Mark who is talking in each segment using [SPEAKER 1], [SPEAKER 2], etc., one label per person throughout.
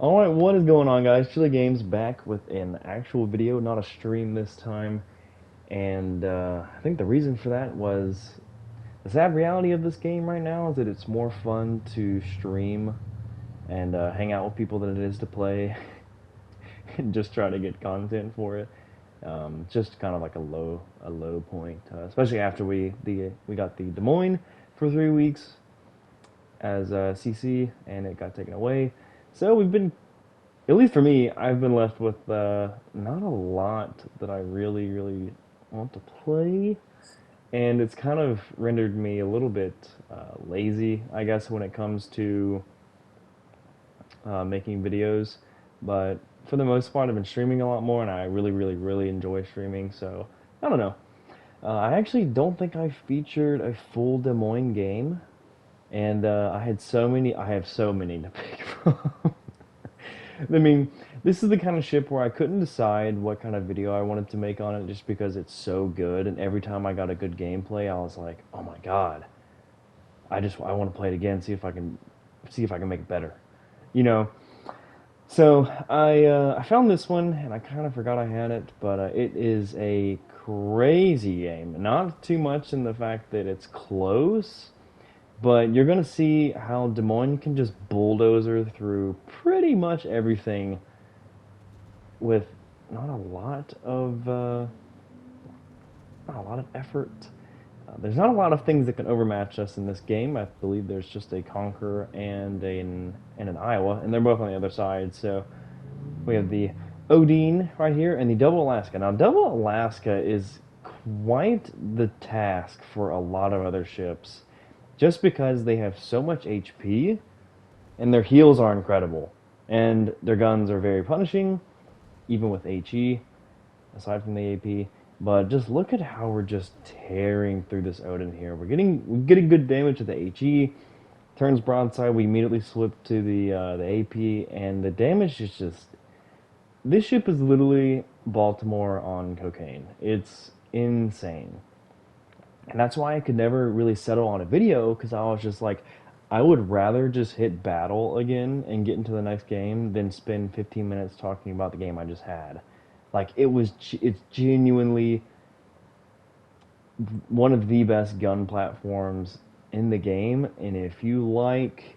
[SPEAKER 1] Alright, what is going on, guys? Chili Games back with an actual video, not a stream this time. And I think the reason for that was the sad reality of this game right now is that it's more fun to stream and hang out with people than it is to play and just try to get content for it. Just kind of like a low point, especially after we got the Des Moines for 3 weeks as CC and it got taken away. So we've been, at least for me, I've been left with not a lot that I really want to play, and it's kind of rendered me a little bit lazy, I guess, when it comes to making videos. But for the most part, I've been streaming a lot more, and I really enjoy streaming. So I don't know. I actually don't think I featured a full Des Moines game, and I have so many to pick from. I mean, this is the kind of ship where I couldn't decide what kind of video I wanted to make on it just because it's so good. And every time I got a good gameplay, I was like, "Oh my god, I want to play it again, see if I can make it better," you know. So I found this one and I kind of forgot I had it, but it is a crazy game. Not too much in the fact that it's close, but you're gonna see how Des Moines can just bulldozer through pretty much everything with not a lot of not a lot of effort. There's not a lot of things that can overmatch us in this game. I believe there's just a Conqueror and an Iowa, and they're both on the other side. So we have the Odin right here and the Double Alaska. Now, Double Alaska is quite the task for a lot of other ships, just because they have so much HP, and their heals are incredible, and their guns are very punishing, even with HE, aside from the AP. But just look at how we're just tearing through this Odin here. We're getting good damage to the HE. Turns broadside, we immediately slip to the AP, and the damage is just. This ship is literally Baltimore on cocaine. It's insane. And that's why I could never really settle on a video, because I was just like, I would rather just hit battle again and get into the next game than spend 15 minutes talking about the game I just had. Like, it's genuinely one of the best gun platforms in the game, and if you like,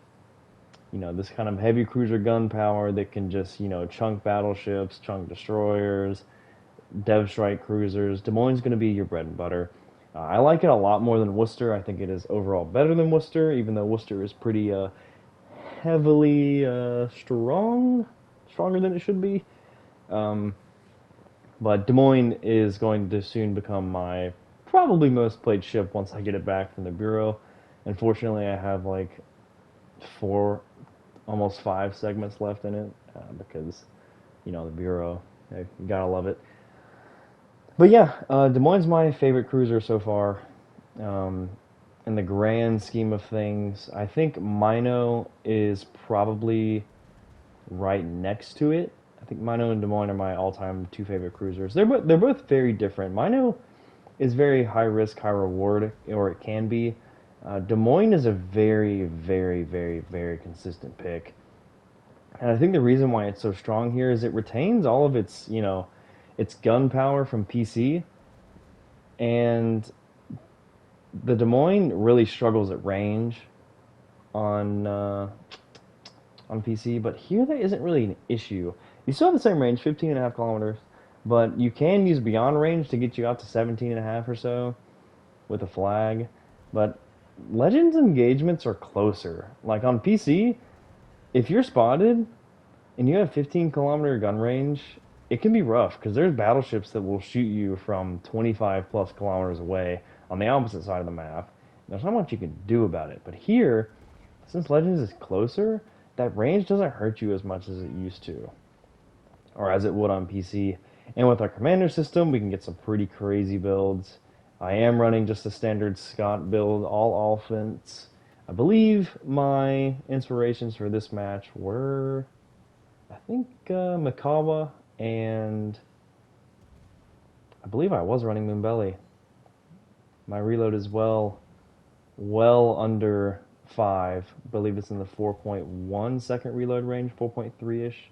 [SPEAKER 1] this kind of heavy cruiser gun power that can just, chunk battleships, chunk destroyers, Dev Strike cruisers, Des Moines is going to be your bread and butter. I like it a lot more than Worcester. I think it is overall better than Worcester, even though Worcester is pretty heavily stronger than it should be. But Des Moines is going to soon become my probably most played ship once I get it back from the Bureau. Unfortunately, I have like 4, almost 5 segments left in it because, the Bureau, you gotta love it. But yeah, Des Moines is my favorite cruiser so far. In the grand scheme of things, I think Mino is probably right next to it. I think Mino and Des Moines are my all-time 2 favorite cruisers. They're both very different. Mino is very high risk, high reward, or it can be. Des Moines is a very consistent pick. And I think the reason why it's so strong here is it retains all of its gun power from PC, and the Des Moines really struggles at range on PC, but here that isn't really an issue. You still have the same range, 15.5 kilometers, but you can use beyond range to get you out to 17.5 or so with a flag. But Legends engagements are closer. Like on PC, if you're spotted and you have 15-kilometer gun range, it can be rough because there's battleships that will shoot you from 25 plus kilometers away on the opposite side of the map. There's not much you can do about it. But here, since Legends is closer, that range doesn't hurt you as much as it used to, or as it would on PC. And with our commander system, we can get some pretty crazy builds. I am running just a standard Scott build, all offense. I believe my inspirations for this match were, I think, Makawa, and I believe I was running Moonbelly. My reload is well under I believe it's in the 4.1 second reload range, 4.3 ish.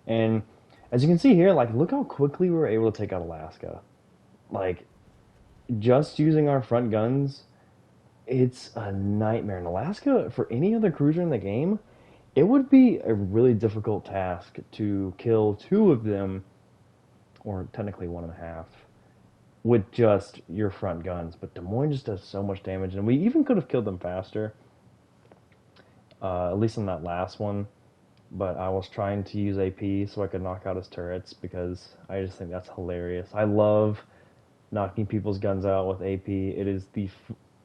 [SPEAKER 1] And as you can see here, like, look how quickly we were able to take out Alaska. Like, just using our front guns, it's a nightmare. In Alaska, for any other cruiser in the game, it would be a really difficult task to kill two of them, or technically one and a half, with just your front guns. But Des Moines just does so much damage, and we even could have killed them faster, at least on that last one. But I was trying to use AP so I could knock out his turrets because I just think that's hilarious. I love knocking people's guns out with AP. It is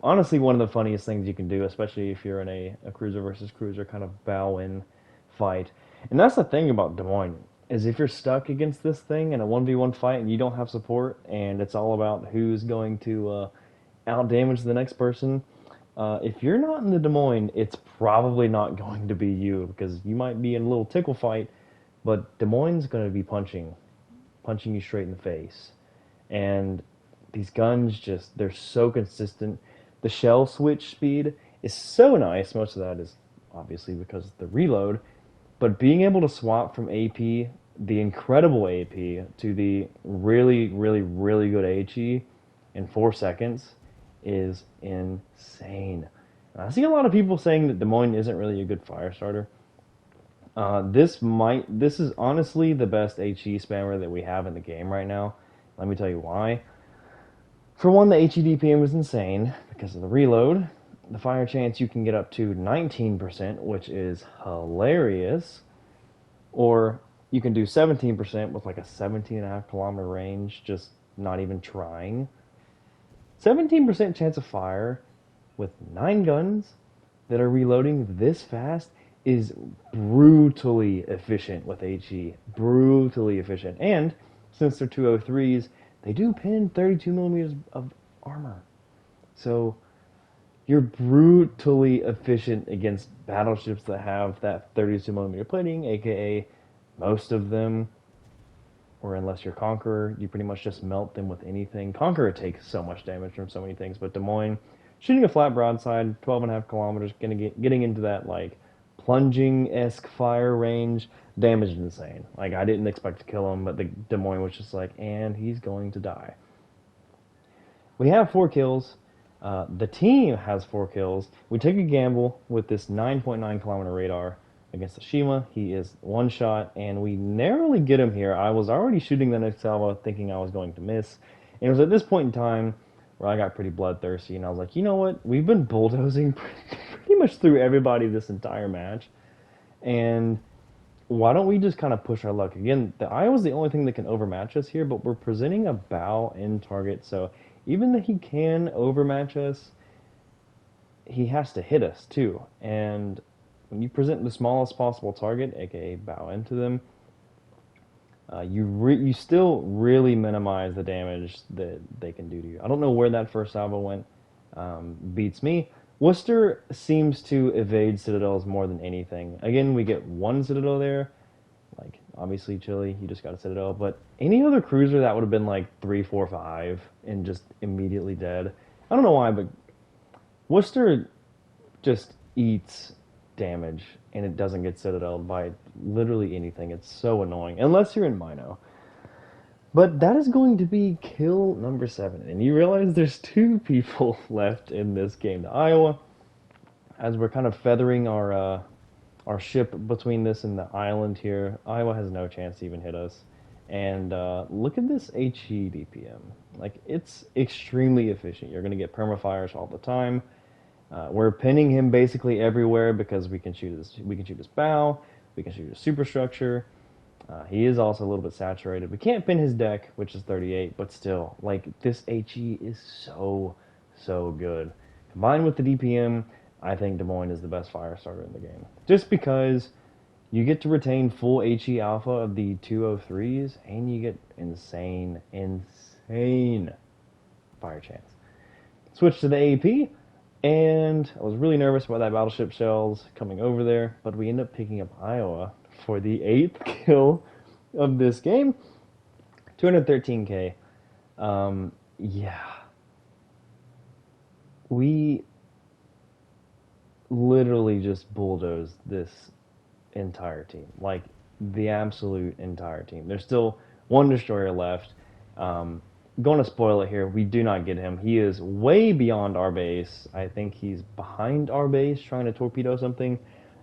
[SPEAKER 1] honestly one of the funniest things you can do, especially if you're in a cruiser versus cruiser kind of bow-in fight. And that's the thing about Des Moines, is if you're stuck against this thing in a 1v1 fight and you don't have support, and it's all about who's going to out-damage the next person, if you're not in the Des Moines, it's probably not going to be you, because you might be in a little tickle fight, but Des Moines is going to be punching you straight in the face. And these guns just, they're so consistent. The shell switch speed is so nice. Most of that is obviously because of the reload, but being able to swap from AP, the incredible AP, to the really, really, really good HE in 4 seconds is insane. I see a lot of people saying that Des Moines isn't really a good fire starter. This is honestly the best HE spammer that we have in the game right now. Let me tell you why. For one, the HE DPM is insane because of the reload. The fire chance you can get up to 19%, which is hilarious. Or you can do 17% with like a 17.5 kilometer range, just not even trying. 17% chance of fire with 9 guns that are reloading this fast is brutally efficient with HE. Brutally efficient. And since they're 203s, they do pin 32 millimeters of armor. So you're brutally efficient against battleships that have that 32 millimeter plating, aka most of them, or unless you're Conqueror, you pretty much just melt them with anything. Conqueror takes so much damage from so many things, but Des Moines, shooting a flat broadside, 12.5 kilometers, getting into that like plunging-esque fire range, damage is insane. Like, I didn't expect to kill him, but the Des Moines was just like, and he's going to die. We have 4 kills. The team has 4 kills. We take a gamble with this 9.9 kilometer radar against the Shima. He is one shot, and we narrowly get him here. I was already shooting the next salvo thinking I was going to miss. And it was at this point in time where I got pretty bloodthirsty, and I was like, you know what? We've been bulldozing pretty much through everybody this entire match, and why don't we just kind of push our luck? Again, the Iowa's the only thing that can overmatch us here, but we're presenting a bow in target, so even though he can overmatch us, he has to hit us too. And when you present the smallest possible target, aka bow into them, you still really minimize the damage that they can do to you. I don't know where that first salvo went. Beats me. Worcester seems to evade citadels more than anything. Again, we get 1 citadel there. Like, obviously Chile, you just got a citadel. But any other cruiser, that would have been like 3, 4, 5, and just immediately dead. I don't know why, but Worcester just eats damage, and it doesn't get citadeled by literally anything. It's so annoying, unless you're in Mino. But that is going to be kill number 7, and you realize there's 2 people left in this game. The Iowa, as we're kind of feathering our ship between this and the island here, Iowa has no chance to even hit us. And look at this HE DPM. Like, it's extremely efficient. You're going to get permafires all the time. We're pinning him basically everywhere because we can shoot his bow, we can shoot his superstructure. He is also a little bit saturated. We can't pin his deck, which is 38, but still, like, this HE is so good. Combined with the DPM, I think Des Moines is the best fire starter in the game. Just because you get to retain full HE alpha of the 203s, and you get insane fire chance. Switch to the AP, and I was really nervous about that battleship shells coming over there, but we end up picking up Iowa for the 8th kill of this game. 213k. Yeah. literally just bulldozed this entire team. Like, the absolute entire team. There's still one destroyer left. Um, Going to spoil it here. We do not get him. He is way beyond our base. I think he's behind our base trying to torpedo something.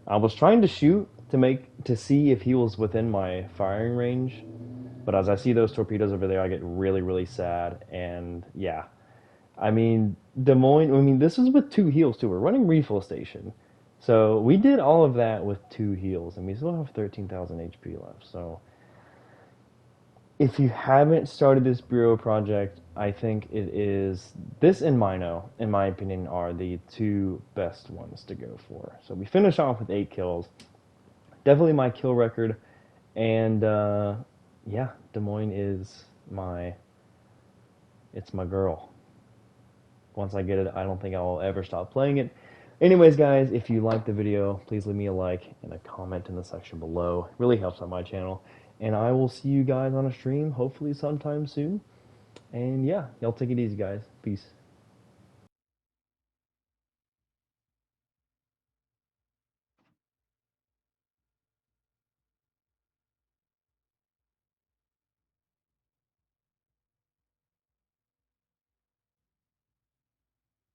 [SPEAKER 1] I was trying to shoot to see if he was within my firing range, but as I see those torpedoes over there, I get really, really sad. And yeah, I mean, Des Moines, I mean, this is with 2 heals too. We're running refill station. So we did all of that with 2 heals, and we still have 13,000 HP left. So if you haven't started this Bureau project, I think it is, this and Mino, in my opinion, are the two best ones to go for. So we finish off with 8 kills. Definitely my kill record. And yeah, Des Moines is it's my girl. Once I get it, I don't think I'll ever stop playing it. Anyways, guys, if you liked the video, please leave me a like and a comment in the section below. It really helps out my channel. And I will see you guys on a stream, hopefully sometime soon. And yeah, y'all take it easy, guys. Peace.